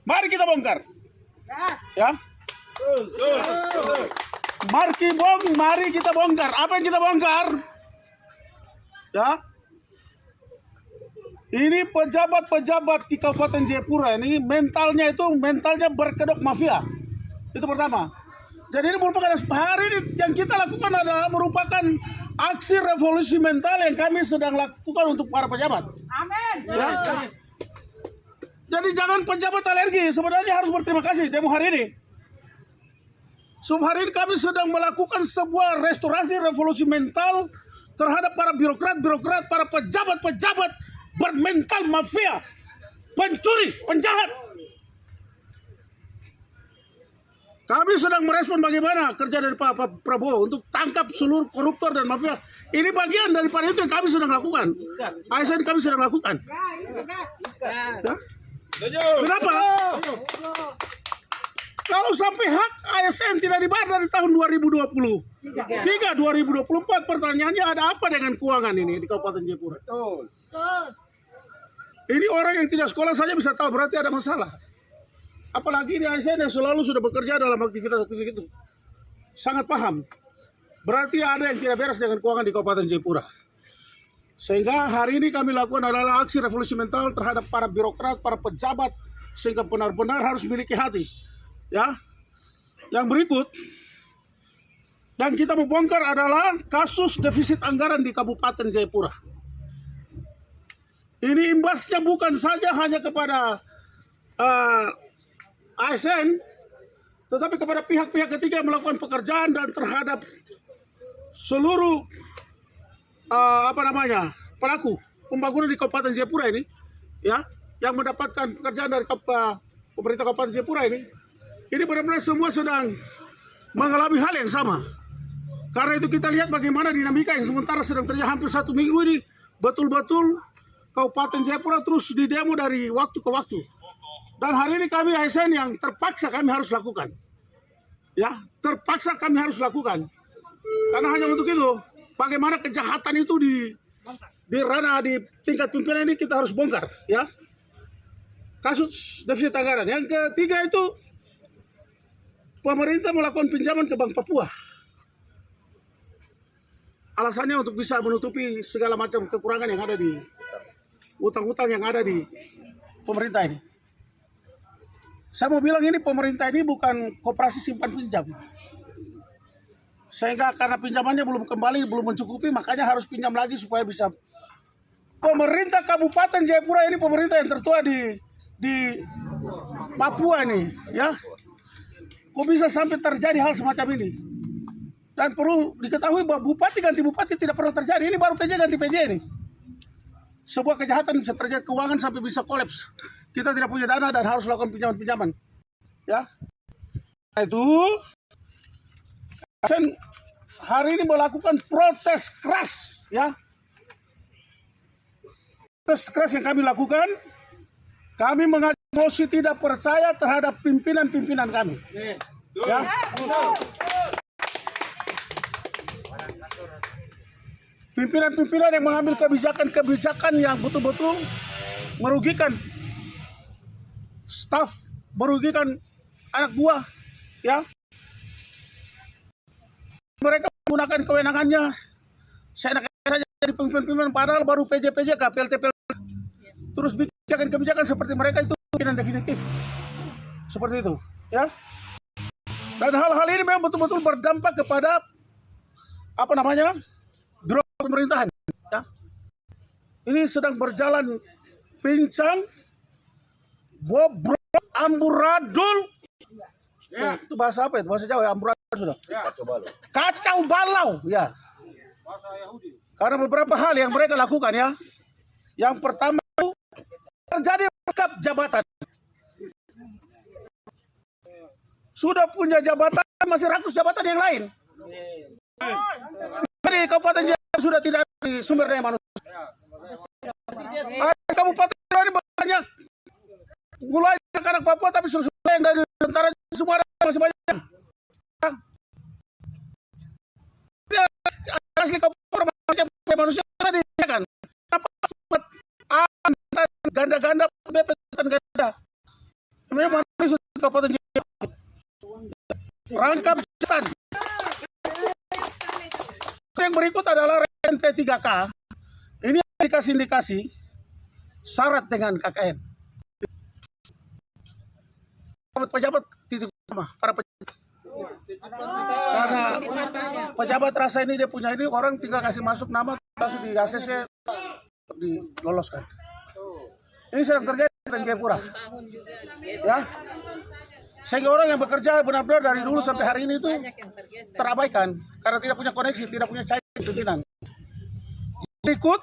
Mari kita bongkar. Ya. Mari kita bongkar. Apa yang kita bongkar? Ya. Ini pejabat-pejabat di Kabupaten Jayapura ini mentalnya berkedok mafia. Itu pertama. Jadi ini merupakan hari ini yang kita lakukan adalah merupakan aksi revolusi mental yang kami sedang lakukan untuk para pejabat. Amin. Ya. Jadi jangan pejabat alergi, sebenarnya harus berterima kasih demo hari ini. Sebab hari ini kami sedang melakukan sebuah restorasi revolusi mental terhadap para birokrat, para pejabat-pejabat bermental mafia, pencuri, penjahat. Kami sedang merespon bagaimana kerja dari Pak Prabowo untuk tangkap seluruh koruptor dan mafia. Ini bagian daripada itu yang kami sedang lakukan. ASN kami sedang lakukan. Ya? Kenapa? Kalau sampai hak ASN tidak dibayar dari tahun 2024, pertanyaannya ada apa dengan keuangan ini di Kabupaten Jayapura? Ini orang yang tidak sekolah saja bisa tahu, berarti ada masalah. Apalagi ini ASN yang selalu sudah bekerja dalam aktivitas-aktivitas itu. Sangat paham. Berarti ada yang tidak beres dengan keuangan di Kabupaten Jayapura. Sehingga hari ini kami lakukan adalah aksi revolusi mental terhadap para birokrat, para pejabat, sehingga benar-benar harus memiliki hati. Ya. Yang berikut, yang kita mau bongkar adalah kasus defisit anggaran di Kabupaten Jayapura. Ini imbasnya bukan saja hanya kepada ASN, tetapi kepada pihak-pihak ketiga yang melakukan pekerjaan dan terhadap seluruh pelaku pembangunan di Kabupaten Jayapura ini, ya, yang mendapatkan pekerjaan dari pemerintah Kabupaten Jayapura ini benar-benar semua sedang mengalami hal yang sama. Karena itu kita lihat bagaimana dinamika yang sementara sedang terjadi hampir 1 minggu ini, betul-betul Kabupaten Jayapura terus didemo dari waktu ke waktu. Dan hari ini kami ASN yang terpaksa kami harus lakukan. Ya, terpaksa kami harus lakukan. Karena hanya untuk itu, bagaimana kejahatan itu di ranah di tingkat pimpinan ini kita harus bongkar, ya. Kasus defisit anggaran. Yang ketiga itu pemerintah melakukan pinjaman ke Bank Papua. Alasannya untuk bisa menutupi segala macam kekurangan yang ada di utang-utang yang ada di pemerintah ini. Saya mau bilang ini pemerintah ini bukan koperasi simpan pinjam. Sehingga karena pinjamannya belum kembali, belum mencukupi, makanya harus pinjam lagi supaya bisa. Pemerintah Kabupaten Jayapura ini pemerintah yang tertua di Papua ini, ya. Kok bisa sampai terjadi hal semacam ini? Dan perlu diketahui bahwa bupati ganti bupati tidak pernah terjadi. Ini baru PJ ganti PJ ini. Sebuah kejahatan bisa terjadi, keuangan sampai bisa kolaps. Kita tidak punya dana dan harus lakukan pinjaman-pinjaman. Ya. Itu hari ini melakukan protes keras, ya. Protes keras yang kami lakukan, kami mengajukan mosi tidak percaya terhadap pimpinan-pimpinan kami. Ya. Pimpinan-pimpinan yang mengambil kebijakan-kebijakan yang betul-betul merugikan staf, merugikan anak buah, ya. Mereka menggunakan kewenangannya seenaknya saja jadi pimpinan padahal baru PJ-PJ, PLT-PLT. Terus bikin kebijakan seperti mereka itu pimpinan definitif. Seperti itu, ya. Dan hal-hal ini memang betul-betul berdampak kepada biro pemerintahan, ya. Ini sedang berjalan pincang, bobrok, amburadul. Ya. Itu bahasa apa itu? Bahasa Jawa, amburadul sudah. Ya. Kacau balau, ya. Bahasa Yahudi. Karena beberapa hal yang mereka lakukan, ya. Yang pertama terjadi rekap jabatan. Sudah punya jabatan, masih rakus jabatan yang lain. Jadi Kabupaten Jayapura sudah tidak ada sumber daya manusia. Kabupaten ini banyak, mulai anak Papua tapi sudah yang dari tentara semua ada masih banyak. Asli Kabupaten macam manusia tadi kan. Apa ganda-ganda BP ganda. Memang Kabupaten Jayapura rangkap jabatan. Yang berikut adalah RNP 3K. Ini indikasi-indikasi syarat dengan KKN. Pejabat titik utama, para pejabat. Karena pejabat rasa ini dia punya ini, orang tinggal kasih masuk nama langsung di ACC diloloskan. Ini sedang terjadi di Jayapura. Ya. Sehingga orang yang bekerja benar-benar dari dulu sampai hari ini itu terabaikan karena tidak punya koneksi, tidak punya cair pimpinan. Berikut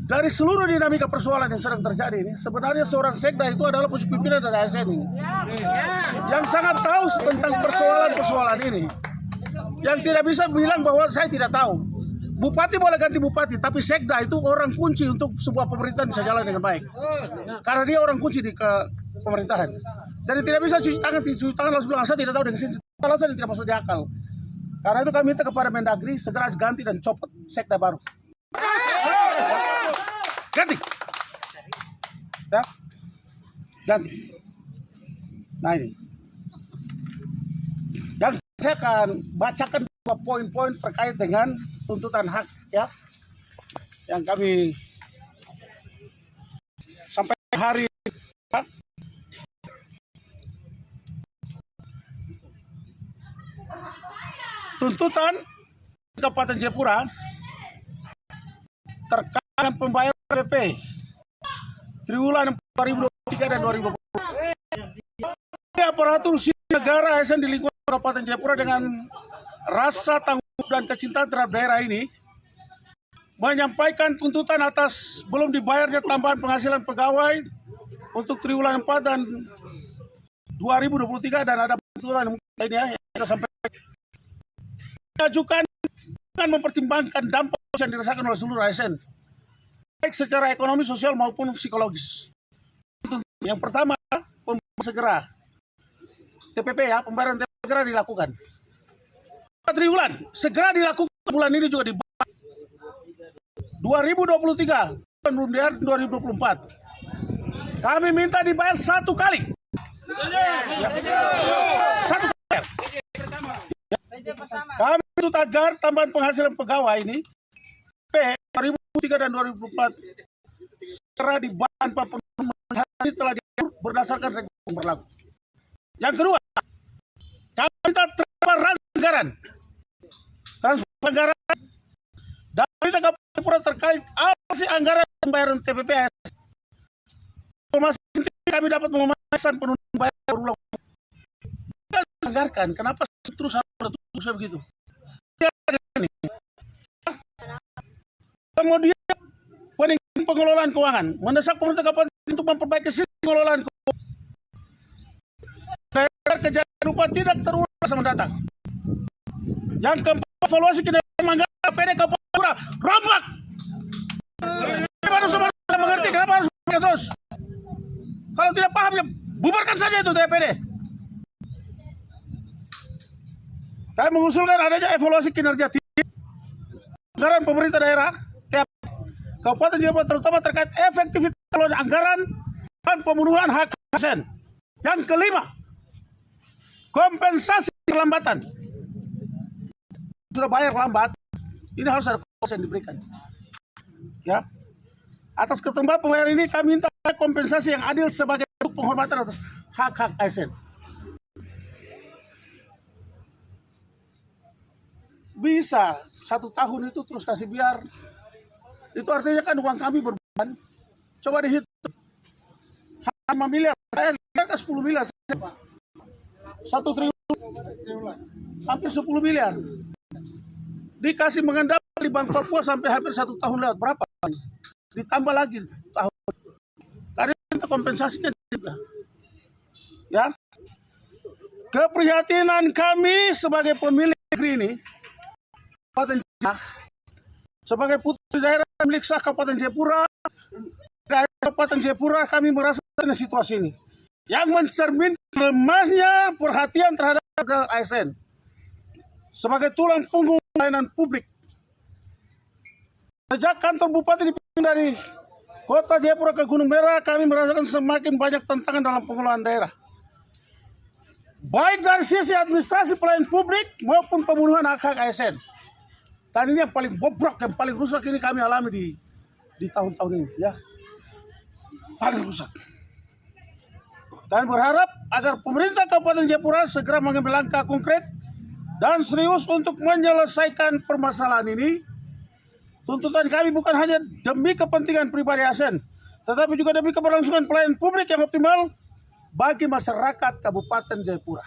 dari seluruh dinamika persoalan yang sedang terjadi ini, sebenarnya seorang sekda itu adalah pucuk pimpinan dari ASN ini. Yang sangat tahu tentang persoalan-persoalan ini. Yang tidak bisa bilang bahwa saya tidak tahu. Bupati boleh ganti bupati, tapi sekda itu orang kunci untuk sebuah pemerintahan bisa jalan dengan baik. Karena dia orang kunci di pemerintahan. Jadi tidak bisa cuci tangan langsung bilang, saya tidak tahu dengan sini. Alasan tidak masuk di akal. Karena itu kami minta kepada Mendagri segera ganti dan copot sekda baru. Ganti. Ya. Ganti. Nah ini. Yang saya akan bacakan beberapa poin-poin terkait dengan tuntutan hak ya yang kami sampai hari ya. Tuntutan Kabupaten Jayapura terkait dengan pembayaran PP triwulan 2023 dan 2020. Aparatur sipil negara ASN di lingkungan Kabupaten Jayapura dengan rasa tanggung jawab dan kecintaan terhadap daerah ini menyampaikan tuntutan atas belum dibayarnya tambahan penghasilan pegawai untuk triwulan 4 dan 2023 dan ada tuntutan lainnya yang kita sampaikan. Mengajukan dengan mempertimbangkan dampak yang dirasakan oleh seluruh ASN baik secara ekonomi, sosial maupun psikologis. Yang pertama, pembayaran segera TPP ya, pembayaran TPP segera dilakukan. Triwulan segera dilakukan, bulan ini juga dibayar. 2023 belum dibayar 2024. Kami minta dibayar satu kali. Satu kali. Kami itu agar tambahan penghasilan pegawai ini P 2003 dan 2004 segera dibayar tanpa penurunan ini telah diatur berdasarkan regulasi yang berlaku. Yang kedua, kami minta transfer anggaran dan minta Kabupaten Jayapura terkait alokasi anggaran pembayaran TPPS. Informasi kami dapat memastikan penundaan bayar berulang. Anggarkan, kenapa terus harus begitu? Kemudian pengelolaan keuangan, mendesak pemerintah kabupaten untuk memperbaiki sistem pengelolaan keuangan. Agar kejadian rupa tidak terulang masa mendatang. Yang keempat, evaluasi kinerja anggaran APD Kabupaten Jayapura rombak. Kenapa harus mengerti? Kenapa harus terus? Kalau tidak paham ya bubarkan saja itu DPD. Saya mengusulkan adanya evaluasi kinerja anggaran pemerintah daerah Kabupaten Jayapura terutama terkait efektivitas anggaran dan pemenuhan hak ASN. Yang kelima, kompensasi kelambatan. Sudah bayar lambat, ini harus ada kompensasi yang diberikan. Ya, atas keterlambatan pembayaran ini kami minta kompensasi yang adil sebagai bentuk penghormatan atas hak-hak ASN. Bisa 1 tahun itu terus kasih biar. Itu artinya kan uang kami berbulan. Coba dihitung. 5 miliar, saya lihat 10 miliar. 1 triliun, hampir 10 miliar. Dikasih mengendap di Bank Papua sampai hampir 1 tahun lewat. Berapa? Ditambah lagi tahun. Karena kita kompensasinya juga. Ya. Keprihatinan kami sebagai pemilik negeri ini, sebagai putri daerah milik sah Kabupaten Jayapura, Kabupaten Jayapura kami merasakan situasi ini yang mencerminkan lemahnya perhatian terhadap ASN sebagai tulang punggung pelayanan publik. Sejak kantor bupati dipimpin dari Kota Jayapura ke Gunung Merah, kami merasakan semakin banyak tantangan dalam pengelolaan daerah. Baik dari sisi administrasi pelayanan publik maupun pemenuhan hak-hak ASN. Dan ini yang paling bobrok, yang paling rusak ini kami alami di tahun-tahun ini. Ya, paling rusak. Dan berharap agar pemerintah Kabupaten Jayapura segera mengambil langkah konkret dan serius untuk menyelesaikan permasalahan ini. Tuntutan kami bukan hanya demi kepentingan pribadi ASN, tetapi juga demi keberlangsungan pelayanan publik yang optimal bagi masyarakat Kabupaten Jayapura.